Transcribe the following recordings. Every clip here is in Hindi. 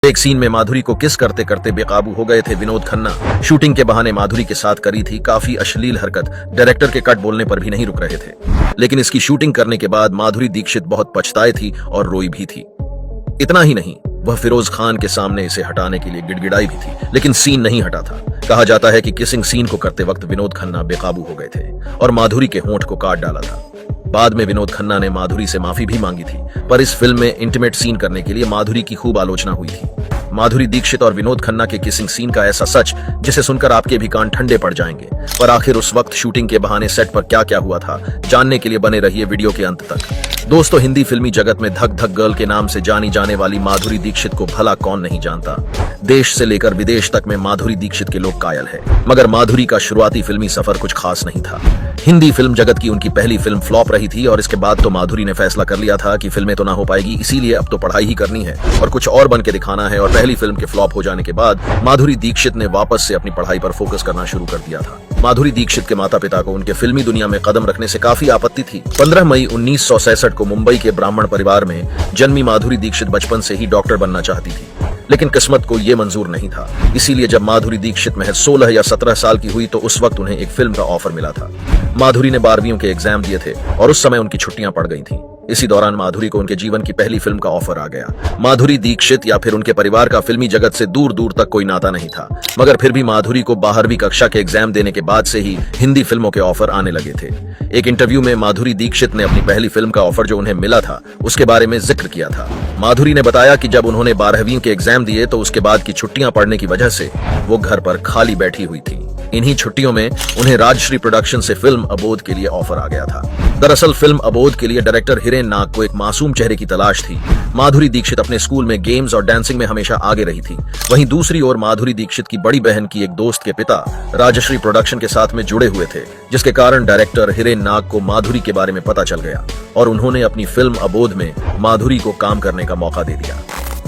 एक सीन में माधुरी को किस करते करते बेकाबू हो गए थे विनोद खन्ना। शूटिंग के बहाने माधुरी के साथ करी थी काफी अश्लील हरकत। डायरेक्टर के कट बोलने पर भी नहीं रुक रहे थे, लेकिन इसकी शूटिंग करने के बाद माधुरी दीक्षित बहुत पछताई थी और रोई भी थी। इतना ही नहीं, वह फिरोज खान के सामने इसे हटाने के लिए गिड़गिड़ाई भी थी, लेकिन सीन नहीं हटा था। कहा जाता है कि किसिंग सीन को करते वक्त विनोद खन्ना बेकाबू हो गए थे और माधुरी के होंठ को काट डाला था। बाद में विनोद खन्ना ने माधुरी से माफी भी मांगी थी, पर इस फिल्म में इंटीमेट सीन करने के लिए माधुरी की खूब आलोचना हुई थी। माधुरी दीक्षित और विनोद खन्ना के किसिंग सीन का ऐसा सच जिसे सुनकर आपके भी कान ठंडे पड़ जाएंगे। पर आखिर उस वक्त शूटिंग के बहाने सेट पर क्या क्या हुआ था, जानने के लिए बने रहिए वीडियो के अंत तक। दोस्तों, हिंदी फिल्मी जगत में धक धक गर्ल के नाम से जानी जाने वाली माधुरी दीक्षित को भला कौन नहीं जानता। देश से लेकर विदेश तक में माधुरी दीक्षित के लोग कायल है। मगर माधुरी का शुरुआती फिल्मी सफर कुछ खास नहीं था। हिंदी फिल्म जगत की उनकी पहली फिल्म फ्लॉप रही थी और इसके बाद तो माधुरी ने फैसला कर लिया था कि फिल्में तो ना हो पाएगी, इसीलिए अब तो पढ़ाई ही करनी है और कुछ और बन के दिखाना है। और पहली फिल्म के फ्लॉप हो जाने के बाद माधुरी दीक्षित ने वापस से अपनी पढ़ाई पर फोकस करना शुरू कर दिया था। माधुरी दीक्षित के माता पिता को उनके फिल्मी दुनिया में कदम रखने से काफी आपत्ति थी। 15 मई 1966 को मुंबई के ब्राह्मण परिवार में जन्मी माधुरी दीक्षित बचपन से ही डॉक्टर बनना चाहती थी, लेकिन किस्मत को ये मंजूर नहीं था। इसीलिए जब माधुरी दीक्षित महज 16 या 17 साल की हुई तो उस वक्त उन्हें एक फिल्म का ऑफर मिला था। माधुरी ने 12वीं के एग्जाम दिए थे और उस समय उनकी छुट्टियां पड़ गई थीं। इसी दौरान माधुरी को उनके जीवन की पहली फिल्म का ऑफर आ गया। माधुरी दीक्षित या फिर उनके परिवार का फिल्मी जगत से दूर दूर तक कोई नाता नहीं था, मगर फिर भी माधुरी को 12वीं कक्षा के एग्जाम देने के बाद से ही हिंदी फिल्मों के ऑफर आने लगे थे। एक इंटरव्यू में माधुरी दीक्षित ने अपनी पहली फिल्म का ऑफर जो उन्हें मिला था उसके बारे में जिक्र किया था। माधुरी ने बताया कि जब उन्होंने 12वीं के एग्जाम दिए तो उसके बाद की छुट्टियां पड़ने की वजह से वो घर पर खाली बैठी हुई थी। इन्हीं छुट्टियों में उन्हें राजश्री प्रोडक्शन से फिल्म अबोध के लिए ऑफर आ गया था। दरअसल फिल्म अबोध के लिए डायरेक्टर हिरेन नाग को एक मासूम चेहरे की तलाश थी। माधुरी दीक्षित अपने स्कूल में गेम्स और डांसिंग में हमेशा आगे रही थी। वहीं दूसरी ओर माधुरी दीक्षित की बड़ी बहन की एक दोस्त के पिता राजश्री प्रोडक्शन के साथ में जुड़े हुए थे, जिसके कारण डायरेक्टर हिरेन नाग को माधुरी के बारे में पता चल गया और उन्होंने अपनी फिल्म अबोध में माधुरी को काम करने का मौका दे दिया।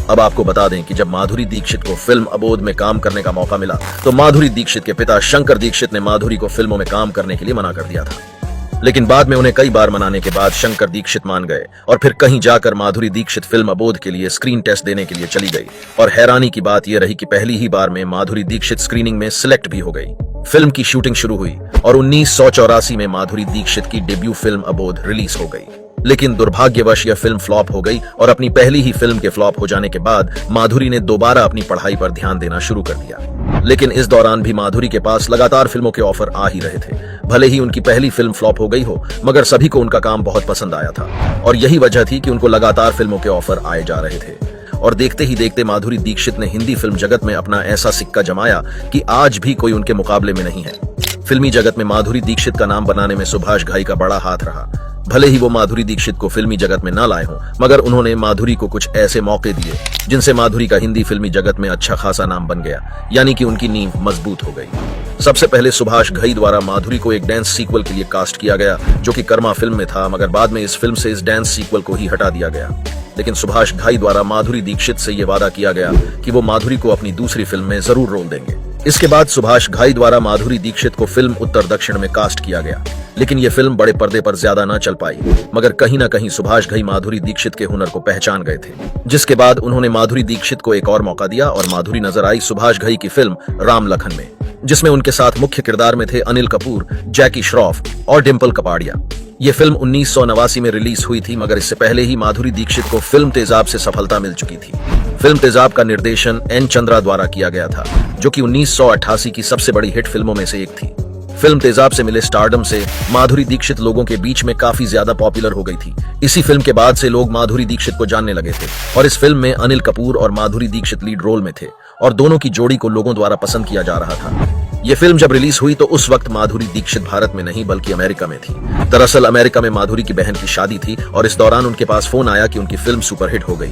अब आपको बता दें कि जब माधुरी दीक्षित को फिल्म अबोध में काम करने का मौका मिला तो माधुरी दीक्षित के पिता शंकर दीक्षित ने माधुरी को फिल्मों में काम करने के लिए मना कर दिया था। लेकिन बाद में उन्हें कई बार मनाने के बाद शंकर दीक्षित मान गए और फिर कहीं जाकर माधुरी दीक्षित फिल्म अबोध के लिए स्क्रीन टेस्ट देने के लिए चली गई। और हैरानी की बात यह रही कि पहली ही बार में माधुरी दीक्षित स्क्रीनिंग में सिलेक्ट भी हो गई। फिल्म की शूटिंग शुरू हुई और 1984 में माधुरी दीक्षित की डेब्यू फिल्म अबोध रिलीज हो गई। लेकिन दुर्भाग्यवश यह फिल्म फ्लॉप हो गई और अपनी पहली ही फिल्म के फ्लॉप हो जाने के बाद माधुरी ने दोबारा अपनी पढ़ाई पर ध्यान देना शुरू कर दिया। लेकिन इस दौरान भी माधुरी के पास लगातार फिल्मों के ऑफर आ ही रहे थे। भले ही उनकी पहली फिल्म फ्लॉप हो गई हो, मगर सभी को उनका काम बहुत पसंद आया था और यही वजह थी कि उनको लगातार फिल्मों के ऑफर आए जा रहे थे। और देखते ही देखते माधुरी दीक्षित ने हिंदी फिल्म जगत में अपना ऐसा सिक्का जमाया कि आज भी कोई उनके मुकाबले में नहीं है। फिल्मी जगत में माधुरी दीक्षित का नाम बनाने में सुभाष घाई का बड़ा हाथ रहा। भले ही वो माधुरी दीक्षित को फिल्मी जगत में ना लाए हों, मगर उन्होंने माधुरी को कुछ ऐसे मौके दिए जिनसे माधुरी का हिंदी फिल्मी जगत में अच्छा खासा नाम बन गया, यानी कि उनकी नींव मजबूत हो गई। सबसे पहले सुभाष घई द्वारा माधुरी को एक डांस सीक्वल के लिए कास्ट किया गया जो कि कर्मा फिल्म में था, मगर बाद में इस फिल्म से इस डांस सीक्वल को ही हटा दिया गया। लेकिन सुभाष घई द्वारा माधुरी दीक्षित से यह वादा किया गया कि वो माधुरी को अपनी दूसरी फिल्म में जरूर रोल देंगे। इसके बाद सुभाष घई द्वारा माधुरी दीक्षित को फिल्म उत्तर दक्षिण में कास्ट किया गया, लेकिन यह फिल्म बड़े पर्दे पर ज्यादा ना चल पाई। मगर कहीं ना कहीं सुभाष घई माधुरी दीक्षित के हुनर को पहचान गए थे, जिसके बाद उन्होंने माधुरी दीक्षित को एक और मौका दिया और माधुरी नजर आई सुभाष घई की फिल्म राम लखन में, जिसमें उनके साथ मुख्य किरदार में थे अनिल कपूर, जैकी श्रॉफ और डिम्पल कपाड़िया। ये फिल्म 1989 में रिलीज हुई थी, मगर इससे पहले ही माधुरी दीक्षित को फिल्म तेजाब से सफलता मिल चुकी थी। फिल्म तेजाब का निर्देशन एन चंद्रा द्वारा किया गया था, जो कि 1988 की सबसे बड़ी हिट फिल्मों में से एक थी। फिल्म तेजाब से मिले स्टारडम से माधुरी दीक्षित लोगों के बीच में काफी ज्यादा पॉपुलर हो गई थी। इसी फिल्म के बाद से लोग माधुरी दीक्षित को जानने लगे थे और इस फिल्म में अनिल कपूर और माधुरी दीक्षित लीड रोल में थे और दोनों की जोड़ी को लोगों द्वारा पसंद किया जा रहा था। ये फिल्म जब रिलीज हुई तो उस वक्त माधुरी दीक्षित भारत में नहीं बल्कि अमेरिका में थी। दरअसल अमेरिका में माधुरी की बहन की शादी थी और इस दौरान उनके पास फोन आया कि उनकी फिल्म सुपरहिट हो गई।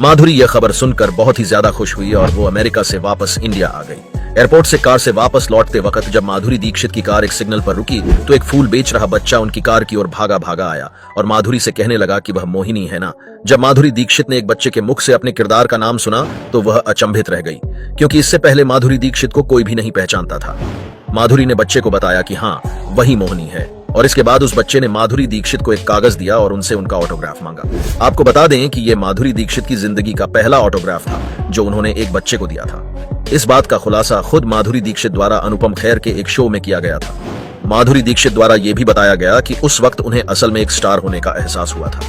माधुरी यह खबर सुनकर बहुत ही ज्यादा खुश हुई और वो अमेरिका से वापस इंडिया आ गई। एयरपोर्ट से कार से वापस लौटते वक्त जब माधुरी दीक्षित की कार एक सिग्नल पर रुकी तो एक फूल बेच रहा बच्चा उनकी कार की ओर भागा भागा आया और माधुरी से कहने लगा कि वह मोहिनी है ना। जब माधुरी दीक्षित ने एक बच्चे के मुख से अपने किरदार का नाम सुना तो वह अचंभित रह गई, क्योंकि इससे पहले माधुरी दीक्षित को कोई भी नहीं पहचानता था। माधुरी ने बच्चे को बताया कि हाँ, वही मोहिनी है। और इसके बाद उस बच्चे ने माधुरी दीक्षित को एक कागज दिया और उनसे उनका ऑटोग्राफ मांगा। आपको बता दें कि यह माधुरी दीक्षित की जिंदगी का पहला ऑटोग्राफ था जो उन्होंने एक बच्चे को दिया था। इस बात का खुलासा खुद माधुरी दीक्षित द्वारा अनुपम खेर के एक शो में किया गया था। माधुरी दीक्षित द्वारा यह भी बताया गया कि उस वक्त उन्हें असल में एक स्टार होने का एहसास हुआ था।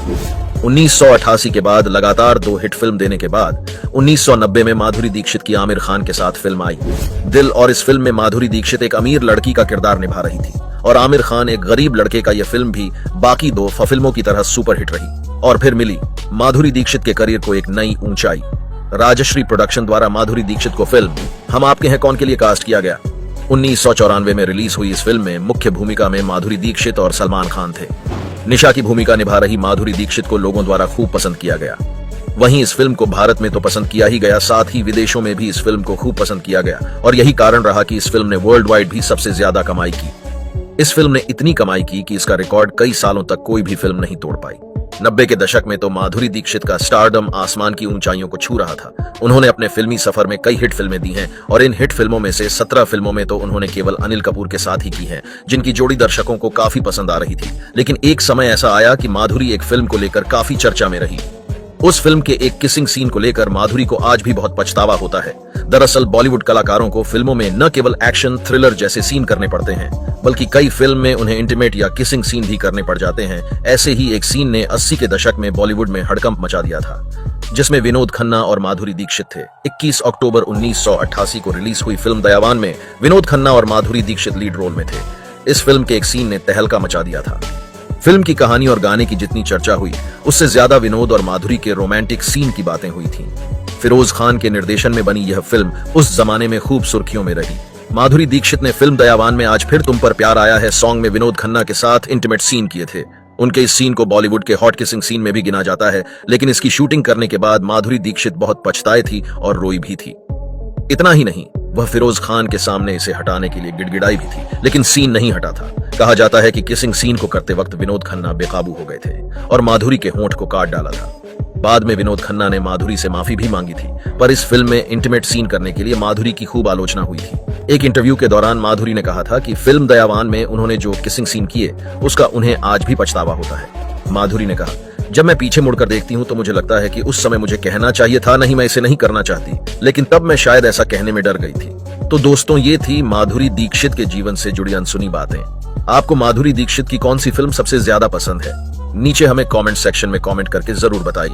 1988 के बाद लगातार 2 हिट फिल्म देने के बाद 1990 में माधुरी दीक्षित की आमिर खान के साथ फिल्म आई दिल, और इस फिल्म में माधुरी दीक्षित एक अमीर लड़की का किरदार निभा रही थी और आमिर खान एक गरीब लड़के का। यह फिल्म भी बाकी 2 फिल्मों की तरह सुपरहिट रही और फिर मिली माधुरी दीक्षित के करियर को एक नई ऊंचाई। राजश्री प्रोडक्शन द्वारा माधुरी दीक्षित को फिल्म हम आपके हैं कौन के लिए कास्ट किया गया। 1994 में रिलीज हुई इस फिल्म में मुख्य भूमिका में माधुरी दीक्षित और सलमान खान थे। निशा की भूमिका निभा रही माधुरी दीक्षित को लोगों द्वारा खूब पसंद किया गया। वहीं इस फिल्म को भारत में तो पसंद किया ही गया, साथ ही विदेशों में भी इस फिल्म को खूब पसंद किया गया और यही कारण रहा कि इस फिल्म ने वर्ल्ड वाइड भी सबसे ज्यादा कमाई की। इस फिल्म ने इतनी कमाई की कि इसका रिकॉर्ड कई सालों तक कोई भी फिल्म नहीं तोड़ पाई। 90 के दशक में तो माधुरी दीक्षित का स्टारडम आसमान की ऊंचाइयों को छू रहा था। उन्होंने अपने फिल्मी सफर में कई हिट फिल्में दी हैं और इन हिट फिल्मों में से 17 फिल्मों में तो उन्होंने केवल अनिल कपूर के साथ ही की हैं, जिनकी जोड़ी दर्शकों को काफी पसंद आ रही थी। लेकिन एक समय ऐसा आया कि माधुरी एक फिल्म को लेकर काफी चर्चा में रही। उस फिल्म के एक किसिंग सीन को लेकर माधुरी को आज भी बहुत पछतावा होता है। दरअसल बॉलीवुड कलाकारों को फिल्मों में न केवल एक्शन थ्रिलर जैसे सीन करने पड़ते हैं, बल्कि कई फिल्म में उन्हें इंटीमेट या किसिंग सीन भी करने पड़ जाते हैं। ऐसे ही एक सीन ने 80 के दशक में बॉलीवुड में हड़कंप मचा दिया था, जिसमें विनोद खन्ना और माधुरी दीक्षित थे। 21 अक्टूबर 1988 को रिलीज हुई फिल्म दयावान में विनोद खन्ना और माधुरी दीक्षित लीड रोल में थे। इस फिल्म के एक सीन ने तहलका मचा दिया था। फिल्म की कहानी और गाने की जितनी चर्चा हुई, उससे ज्यादा विनोद और माधुरी के रोमांटिक सीन की बातें हुई थीं। फिरोज खान के निर्देशन में बनी यह फिल्म उस जमाने में खूब सुर्खियों में रही। माधुरी दीक्षित ने फिल्म दयावान में आज फिर तुम पर प्यार आया है सॉन्ग में विनोद खन्ना के साथ इंटीमेट सीन किए थे। उनके इस सीन को बॉलीवुड के हॉट किसिंग सीन में भी गिना जाता है, लेकिन इसकी शूटिंग करने के बाद माधुरी दीक्षित बहुत पछताई थी और रोई भी थी। इतना ही नहीं, वह फिरोज खान के सामने इसे हटाने के लिए गिड़गिड़ाई भी थी, लेकिन सीन नहीं हटा था। कहा जाता है कि किसिंग सीन को करते वक्त विनोद खन्ना बेकाबू हो गए थे और माधुरी के होंठ को काट डाला था। बाद में विनोद खन्ना ने माधुरी से माफी भी मांगी थी, पर इस फिल्म में इंटीमेट सीन करने के लिए माधुरी की खूब आलोचना हुई थी। एक इंटरव्यू के दौरान माधुरी ने कहा था कि फिल्म दयावान में उन्होंने जो किसिंग सीन किए उसका उन्हें आज भी पछतावा होता है। माधुरी ने कहा, जब मैं पीछे मुड़कर देखती हूँ तो मुझे लगता है कि उस समय मुझे कहना चाहिए था, नहीं मैं इसे नहीं करना चाहती, लेकिन तब मैं शायद ऐसा कहने में डर गई थी। तो दोस्तों, ये थी माधुरी दीक्षित के जीवन से जुड़ी अनसुनी बातें। आपको माधुरी दीक्षित की कौन सी फिल्म सबसे ज्यादा पसंद है? नीचे हमें कमेंट सेक्शन में कमेंट करके जरूर बताइए।